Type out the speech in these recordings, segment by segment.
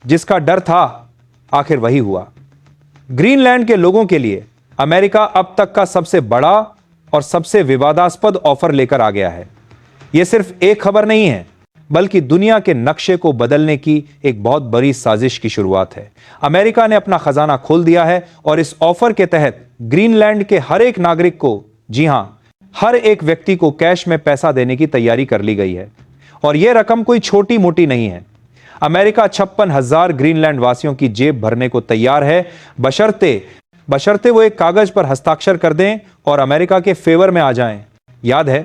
जिसका डर था आखिर वही हुआ। ग्रीनलैंड के लोगों के लिए अमेरिका अब तक का सबसे बड़ा और सबसे विवादास्पद ऑफर लेकर आ गया है। यह सिर्फ एक खबर नहीं है, बल्कि दुनिया के नक्शे को बदलने की एक बहुत बड़ी साजिश की शुरुआत है। अमेरिका ने अपना खजाना खोल दिया है और इस ऑफर के तहत ग्रीनलैंड के हर एक नागरिक को, जी हां, हर एक व्यक्ति को कैश में पैसा देने की तैयारी कर ली गई है। और यह रकम कोई छोटी मोटी नहीं है। अमेरिका 56,000 ग्रीनलैंड वासियों की जेब भरने को तैयार है, बशर्ते वो एक कागज पर हस्ताक्षर कर दें और अमेरिका के फेवर में आ जाएं। याद है,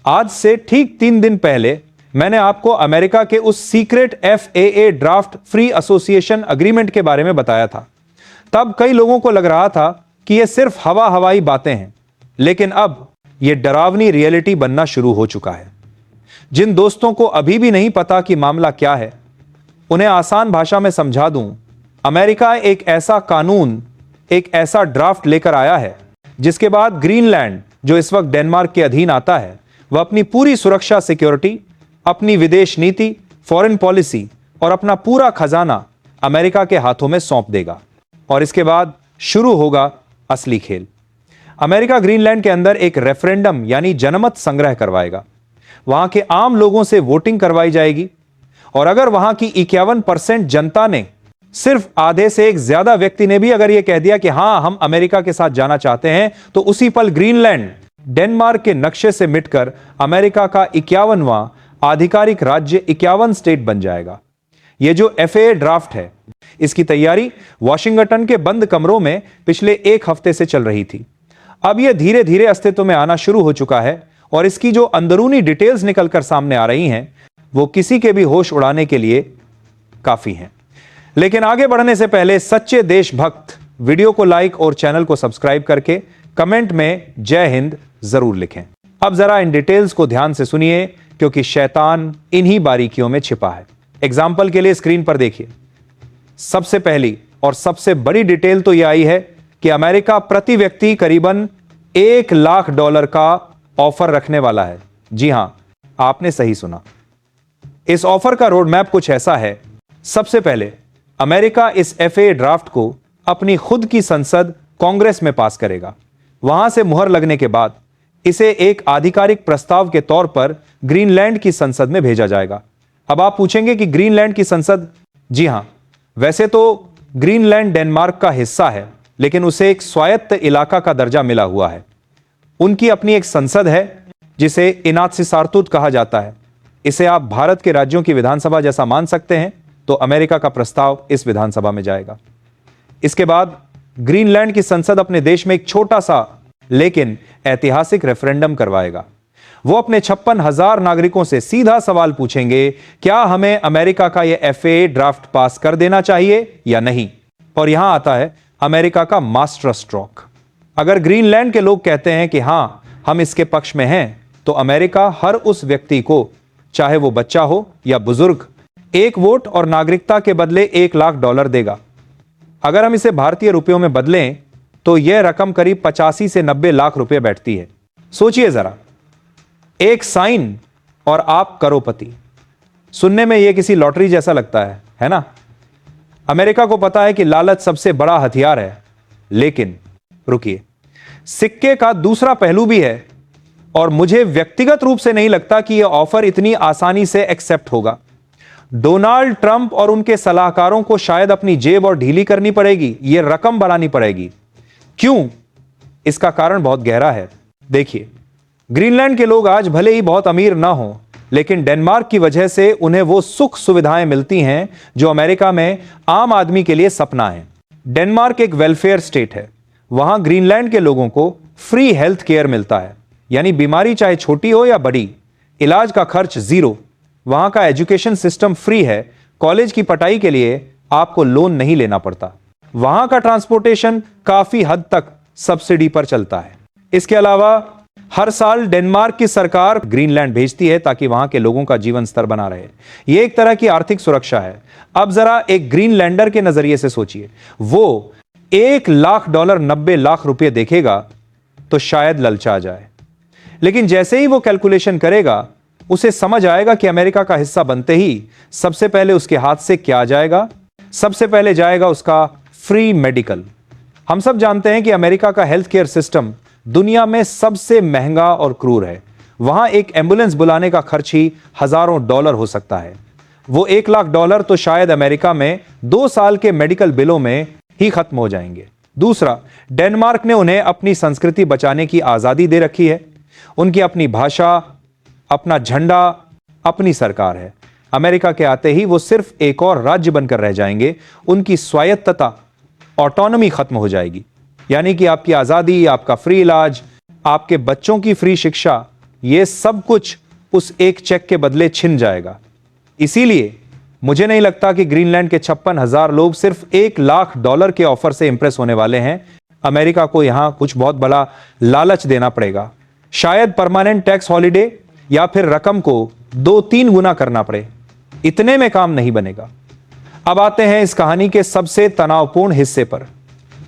आज से ठीक 3 दिन पहले मैंने आपको अमेरिका के उस secret FAA draft free association agreement के बारे में बताया था। तब कई लोगों को लग रहा था कि यह सिर्फ हवाई बातें हैं, लेकिन अब यह डरावनी रियलिटी बनना शुरू हो चुका है। जिन दोस्तों को अभी भी नहीं पता कि मामला क्या है, उन्हें आसान भाषा में समझा दूं। अमेरिका एक ऐसा कानून, एक ऐसा ड्राफ्ट लेकर आया है जिसके बाद ग्रीनलैंड, जो इस वक्त डेनमार्क के अधीन आता है, वह अपनी पूरी सुरक्षा, सिक्योरिटी, अपनी विदेश नीति, फॉरेन पॉलिसी और अपना पूरा खजाना अमेरिका के हाथों में सौंप देगा। और इसके बाद शुरू होगा असली खेल। अमेरिका ग्रीनलैंड के अंदर एक रेफरेंडम यानी जनमत संग्रह करवाएगा। वहां के आम लोगों से वोटिंग करवाई जाएगी और अगर वहां की 51% जनता ने, सिर्फ आधे से एक ज्यादा व्यक्ति ने भी अगर यह कह दिया कि हां हम अमेरिका के साथ जाना चाहते हैं, तो उसी पल ग्रीनलैंड डेनमार्क के नक्शे से मिटकर अमेरिका का 51वां आधिकारिक राज्य, 51 स्टेट बन जाएगा। यह जो FAA ड्राफ्ट है, इसकी तैयारी वॉशिंगटन के बंद कमरों में पिछले 1 हफ्ते से चल रही थी। अब यह धीरे धीरे अस्तित्व में आना शुरू हो चुका है और इसकी जो अंदरूनी डिटेल्स निकलकर सामने आ रही हैं, वो किसी के भी होश उड़ाने के लिए काफी हैं। लेकिन आगे बढ़ने से पहले सच्चे देशभक्त वीडियो को लाइक और चैनल को सब्सक्राइब करके कमेंट में जय हिंद जरूर लिखें। अब जरा इन डिटेल्स को ध्यान से सुनिए, क्योंकि शैतान इन्हीं बारीकियों में छिपा है। एग्जाम्पल के लिए स्क्रीन पर देखिए। सबसे पहली और सबसे बड़ी डिटेल तो यह आई है कि अमेरिका प्रति व्यक्ति करीबन $1 लाख का ऑफर रखने वाला है। जी हां, आपने सही सुना। इस ऑफर का रोड मैप कुछ ऐसा है। सबसे पहले अमेरिका इस FAA ड्राफ्ट को अपनी खुद की संसद, कांग्रेस में पास करेगा। वहां से मुहर लगने के बाद इसे एक आधिकारिक प्रस्ताव के तौर पर ग्रीनलैंड की संसद में भेजा जाएगा। अब आप पूछेंगे कि ग्रीनलैंड की संसद? जी हां, वैसे तो ग्रीनलैंड डेनमार्क का हिस्सा है, लेकिन उसे एक स्वायत्त इलाका का दर्जा मिला हुआ है। उनकी अपनी एक संसद है जिसे इनात्सिसार्तुत कहा जाता है। इसे आप भारत के राज्यों की विधानसभा जैसा मान सकते हैं। तो अमेरिका का प्रस्ताव इस विधानसभा में जाएगा। इसके बाद ग्रीनलैंड की संसद अपने देश में एक छोटा सा लेकिन ऐतिहासिक रेफरेंडम करवाएगा। वो अपने 56,000 नागरिकों से सीधा सवाल पूछेंगे, क्या हमें अमेरिका का यह FAA ड्राफ्ट पास कर देना चाहिए या नहीं। और यहां आता है अमेरिका का मास्टर स्ट्रोक। अगर ग्रीनलैंड के लोग कहते हैं कि हां हम इसके पक्ष में हैं, तो अमेरिका हर उस व्यक्ति को, चाहे वो बच्चा हो या बुजुर्ग, 1 वोट और नागरिकता के बदले $1 लाख देगा। अगर हम इसे भारतीय रुपयों में बदलें तो यह रकम करीब 85 से 90 लाख रुपए बैठती है। सोचिए जरा, एक साइन और आप करोड़पति। सुनने में यह किसी लॉटरी जैसा लगता है ना? अमेरिका को पता है कि लालच सबसे बड़ा हथियार है, लेकिन रुकिए, सिक्के का दूसरा पहलू भी है और मुझे व्यक्तिगत रूप से नहीं लगता कि यह ऑफर इतनी आसानी से एक्सेप्ट होगा। डोनाल्ड ट्रंप और उनके सलाहकारों को शायद अपनी जेब और ढीली करनी पड़ेगी, यह रकम बढ़ानी पड़ेगी। क्यों? इसका कारण बहुत गहरा है। देखिए, ग्रीनलैंड के लोग आज भले ही बहुत अमीर ना हो, लेकिन डेनमार्क की वजह से उन्हें वो सुख सुविधाएं मिलती हैं जो अमेरिका में आम आदमी के लिए सपना है। डेनमार्क एक वेलफेयर स्टेट है। वहां ग्रीनलैंड के लोगों को फ्री हेल्थ केयर मिलता है, यानी बीमारी चाहे छोटी हो या बड़ी, इलाज का खर्च 0। वहां का एजुकेशन सिस्टम फ्री है। कॉलेज की पढ़ाई के लिए आपको लोन नहीं लेना पड़ता। वहां का ट्रांसपोर्टेशन काफी हद तक सब्सिडी पर चलता है। इसके अलावा हर साल डेनमार्क की सरकार ग्रीनलैंड भेजती है ताकि वहां के लोगों का जीवन स्तर बना रहे। यह एक तरह की आर्थिक सुरक्षा है। अब जरा एक ग्रीनलैंडर के नजरिए से सोचिए, वो $1 लाख 90 लाख रुपए देखेगा तो शायद ललचा जाए, लेकिन जैसे ही वो कैलकुलेशन करेगा, उसे समझ आएगा कि अमेरिका का हिस्सा बनते ही सबसे पहले उसके हाथ से क्या जाएगा। सबसे पहले जाएगा उसका फ्री मेडिकल। हम सब जानते हैं कि अमेरिका का हेल्थ केयर सिस्टम दुनिया में सबसे महंगा और क्रूर है। वहां एक एम्बुलेंस बुलाने का खर्च ही हजारों डॉलर हो सकता है। वो $1 लाख तो शायद अमेरिका में 2 साल के मेडिकल बिलों में ही खत्म हो जाएंगे। दूसरा, डेनमार्क ने उन्हें अपनी संस्कृति बचाने की आजादी दे रखी है। उनकी अपनी भाषा, अपना झंडा, अपनी सरकार है। अमेरिका के आते ही वो सिर्फ एक और राज्य बनकर रह जाएंगे। उनकी स्वायत्तता, ऑटोनॉमी खत्म हो जाएगी। यानी कि आपकी आजादी, आपका फ्री इलाज, आपके बच्चों की फ्री शिक्षा, ये सब कुछ उस एक चेक के बदले छिन जाएगा। इसीलिए मुझे नहीं लगता कि ग्रीनलैंड के 56,000 लोग सिर्फ $1 लाख के ऑफर से इंप्रेस होने वाले हैं। अमेरिका को यहां कुछ बहुत बड़ा लालच देना पड़ेगा। शायद परमानेंट टैक्स हॉलिडे या फिर रकम को 2-3 गुना करना पड़े। इतने में काम नहीं बनेगा। अब आते हैं इस कहानी के सबसे तनावपूर्ण हिस्से पर।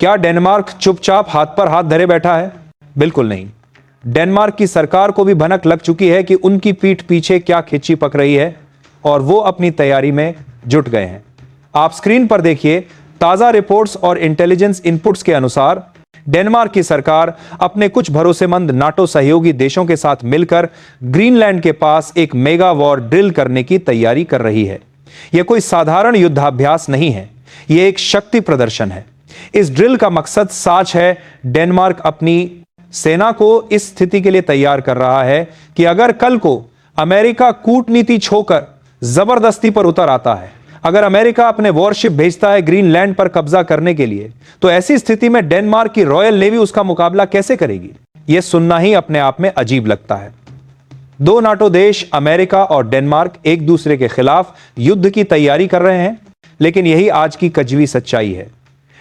क्या डेनमार्क चुपचाप हाथ पर हाथ धरे बैठा है? बिल्कुल नहीं। डेनमार्क की सरकार को भी भनक लग चुकी है कि उनकी पीठ पीछे क्या खिच्ची पक रही है और वो अपनी तैयारी में जुट गए हैं। आप स्क्रीन पर देखिए, ताजा रिपोर्ट्स और इंटेलिजेंस इनपुट्स के अनुसार डेनमार्क की सरकार अपने कुछ भरोसेमंद नाटो सहयोगी देशों के साथ मिलकर ग्रीनलैंड के पास एक मेगा वॉर ड्रिल करने की तैयारी कर रही है। यह कोई साधारण युद्धाभ्यास नहीं है, यह एक शक्ति प्रदर्शन है। इस ड्रिल का मकसद साच है, डेनमार्क अपनी सेना को इस स्थिति के लिए तैयार कर रहा है कि अगर कल को अमेरिका कूटनीति छोड़कर जबरदस्ती पर उतर आता है, अगर अमेरिका अपने वॉरशिप भेजता है ग्रीनलैंड पर कब्जा करने के लिए, तो ऐसी स्थिति में डेनमार्क की रॉयल नेवी उसका मुकाबला कैसे करेगी? यह सुनना ही अपने आप में अजीब लगता है। 2 नाटो देश, अमेरिका और डेनमार्क, एक दूसरे के खिलाफ युद्ध की तैयारी कर रहे हैं। लेकिन यही आज की कड़वी सच्चाई है।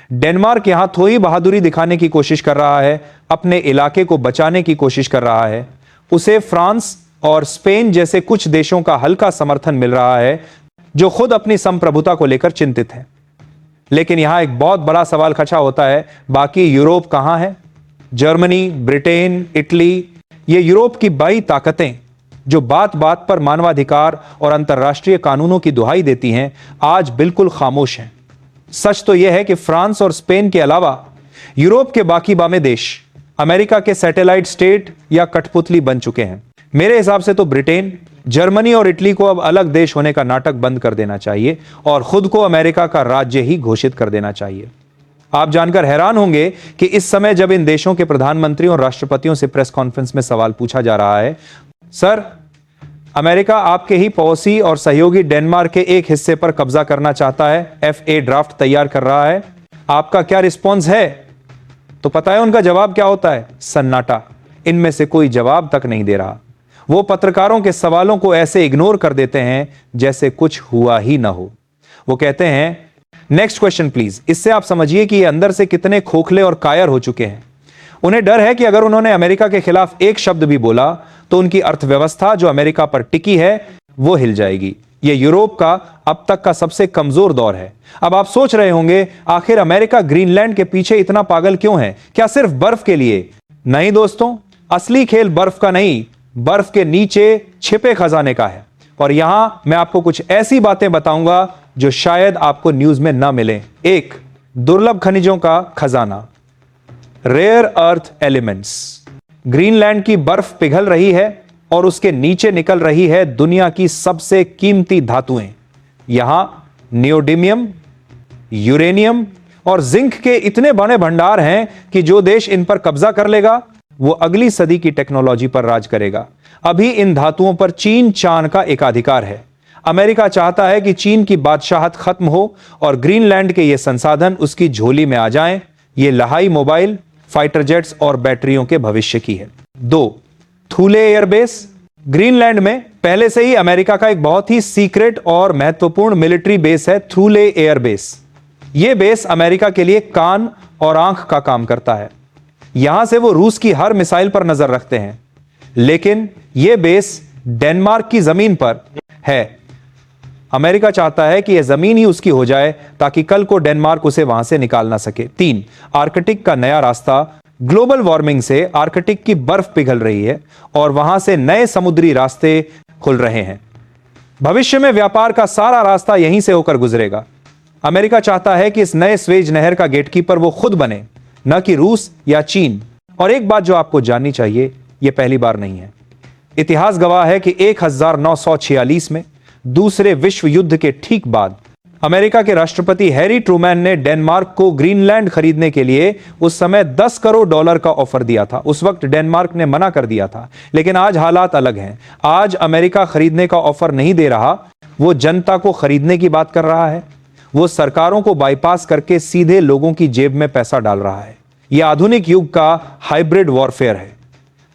डेनमार्क यहां थोड़ी बहादुरी दिखाने की कोशिश कर रहा है, अपने इलाके को बचाने की कोशिश कर रहा है। उसे फ्रांस और स्पेन जैसे कुछ देशों का हल्का समर्थन मिल रहा है, जो खुद अपनी संप्रभुता को लेकर चिंतित हैं। लेकिन यहां एक बहुत बड़ा सवाल खड़ा होता है, बाकी यूरोप कहां है? जर्मनी, ब्रिटेन, इटली, ये यूरोप की बड़ी ताकतें जो बात बात पर मानवाधिकार और अंतर्राष्ट्रीय कानूनों की दुहाई देती हैं, आज बिल्कुल खामोश हैं। सच तो यह है कि फ्रांस और स्पेन के अलावा यूरोप के बाकी बामे देश अमेरिका के सैटेलाइट स्टेट या कठपुतली बन चुके हैं। मेरे हिसाब से तो ब्रिटेन, जर्मनी और इटली को अब अलग देश होने का नाटक बंद कर देना चाहिए और खुद को अमेरिका का राज्य ही घोषित कर देना चाहिए। आप जानकर हैरान होंगे कि इस समय जब इन देशों के प्रधानमंत्रियों और राष्ट्रपतियों से प्रेस कॉन्फ्रेंस में सवाल पूछा जा रहा है, सर, अमेरिका आपके ही पड़ोसी और सहयोगी डेनमार्क के एक हिस्से पर कब्जा करना चाहता है, FA ड्राफ्ट तैयार कर रहा है, आपका क्या रिस्पॉन्स है? तो पता है उनका जवाब क्या होता है? सन्नाटा। इनमें से कोई जवाब तक नहीं दे रहा। वो पत्रकारों के सवालों को ऐसे इग्नोर कर देते हैं जैसे कुछ हुआ ही ना हो। वो कहते हैं, नेक्स्ट क्वेश्चन प्लीज। इससे आप समझिए कि ये अंदर से कितने खोखले और कायर हो चुके हैं। उन्हें डर है कि अगर उन्होंने अमेरिका के खिलाफ एक शब्द भी बोला तो उनकी अर्थव्यवस्था जो अमेरिका पर टिकी है वो हिल जाएगी। यह यूरोप का अब तक का सबसे कमजोर दौर है। अब आप सोच रहे होंगे, आखिर अमेरिका ग्रीनलैंड के पीछे इतना पागल क्यों है? क्या सिर्फ बर्फ के लिए? नहीं दोस्तों, असली खेल बर्फ का नहीं, बर्फ के नीचे छिपे खजाने का है। और यहां मैं आपको कुछ ऐसी बातें बताऊंगा जो शायद आपको न्यूज में ना मिले। 1, दुर्लभ खनिजों का खजाना, रेयर अर्थ एलिमेंट्स। ग्रीनलैंड की बर्फ पिघल रही है और उसके नीचे निकल रही है दुनिया की सबसे कीमती धातुएं। यहां नियोडिमियम, यूरेनियम और जिंक के इतने बड़े भंडार हैं कि जो देश इन पर कब्जा कर लेगा वो अगली सदी की टेक्नोलॉजी पर राज करेगा। अभी इन धातुओं पर चीन चान का एकाधिकार है। अमेरिका चाहता है कि चीन की बादशाहत खत्म हो और ग्रीनलैंड के ये संसाधन उसकी झोली में आ जाएं। ये लहाई मोबाइल, फाइटर जेट्स और बैटरियों के भविष्य की है। 2, थूले एयरबेस। ग्रीनलैंड में पहले से ही अमेरिका का एक बहुत ही सीक्रेट और महत्वपूर्ण मिलिट्री बेस है, थूले एयरबेस। यह बेस अमेरिका के लिए कान और आंख का काम करता है। यहां से वो रूस की हर मिसाइल पर नजर रखते हैं। लेकिन यह बेस डेनमार्क की जमीन पर है। अमेरिका चाहता है कि यह जमीन ही उसकी हो जाए ताकि कल को डेनमार्क उसे वहां से निकाल ना सके। 3, आर्कटिक का नया रास्ता। ग्लोबल वार्मिंग से आर्कटिक की बर्फ पिघल रही है और वहां से नए समुद्री रास्ते खुल रहे हैं। भविष्य में व्यापार का सारा रास्ता यहीं से होकर गुजरेगा। अमेरिका चाहता है कि इस नए स्वेज नहर का गेटकीपर वो खुद बने, न कि रूस या चीन। और एक बात जो आपको जाननी चाहिए, यह पहली बार नहीं है। इतिहास गवाह है कि 1946 में दूसरे विश्व युद्ध के ठीक बाद अमेरिका के राष्ट्रपति हैरी ट्रूमैन ने डेनमार्क को ग्रीनलैंड खरीदने के लिए उस समय $10 करोड़ का ऑफर दिया था। उस वक्त डेनमार्क ने मना कर दिया था, लेकिन आज हालात अलग हैं। आज अमेरिका खरीदने का ऑफर नहीं दे रहा, वो जनता को खरीदने की बात कर रहा है। वो सरकारों को बाईपास करके सीधे लोगों की जेब में पैसा डाल रहा है। यह आधुनिक युग का हाइब्रिड वॉरफेयर है।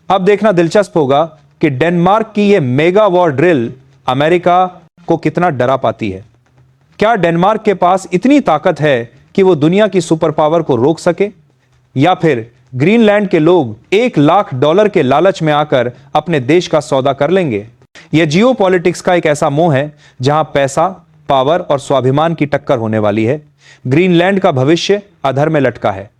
अब देखना दिलचस्प होगा कि डेनमार्क की यह मेगा वॉर ड्रिल अमेरिका को कितना डरा पाती है। क्या डेनमार्क के पास इतनी ताकत है कि वो दुनिया की सुपर पावर को रोक सके, या फिर ग्रीनलैंड के लोग $1 लाख के लालच में आकर अपने देश का सौदा कर लेंगे? यह जियोपॉलिटिक्स का एक ऐसा मोह है जहां पैसा, पावर और स्वाभिमान की टक्कर होने वाली है। ग्रीनलैंड का भविष्य अधर में लटका है।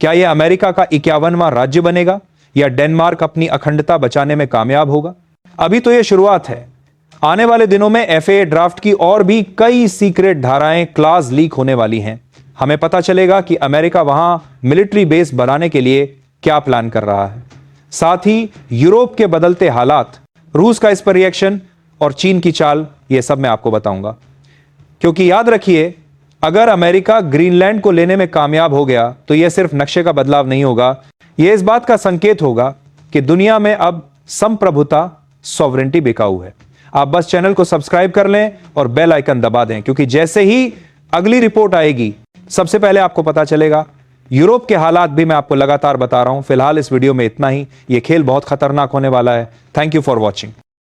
क्या यह अमेरिका का 51वां राज्य बनेगा, या डेनमार्क अपनी अखंडता बचाने में कामयाब होगा? अभी तो यह शुरुआत है। आने वाले दिनों में एफएए ड्राफ्ट की और भी कई सीक्रेट धाराएं, क्लास लीक होने वाली हैं। हमें पता चलेगा कि अमेरिका वहां मिलिट्री बेस बनाने के लिए क्या प्लान कर रहा है। साथ ही यूरोप के बदलते हालात, रूस का इस पर रिएक्शन और चीन की चाल, यह सब मैं आपको बताऊंगा। क्योंकि याद रखिए, अगर अमेरिका ग्रीनलैंड को लेने में कामयाब हो गया तो यह सिर्फ नक्शे का बदलाव नहीं होगा, यह इस बात का संकेत होगा कि दुनिया में अब संप्रभुता, सॉवरेंटी बिकाऊ है। आप बस चैनल को सब्सक्राइब कर लें और बेल आइकन दबा दें, क्योंकि जैसे ही अगली रिपोर्ट आएगी सबसे पहले आपको पता चलेगा। यूरोप के हालात भी मैं आपको लगातार बता रहा हूं। फिलहाल इस वीडियो में इतना ही। यह खेल बहुत खतरनाक होने वाला है। Thank you for watching.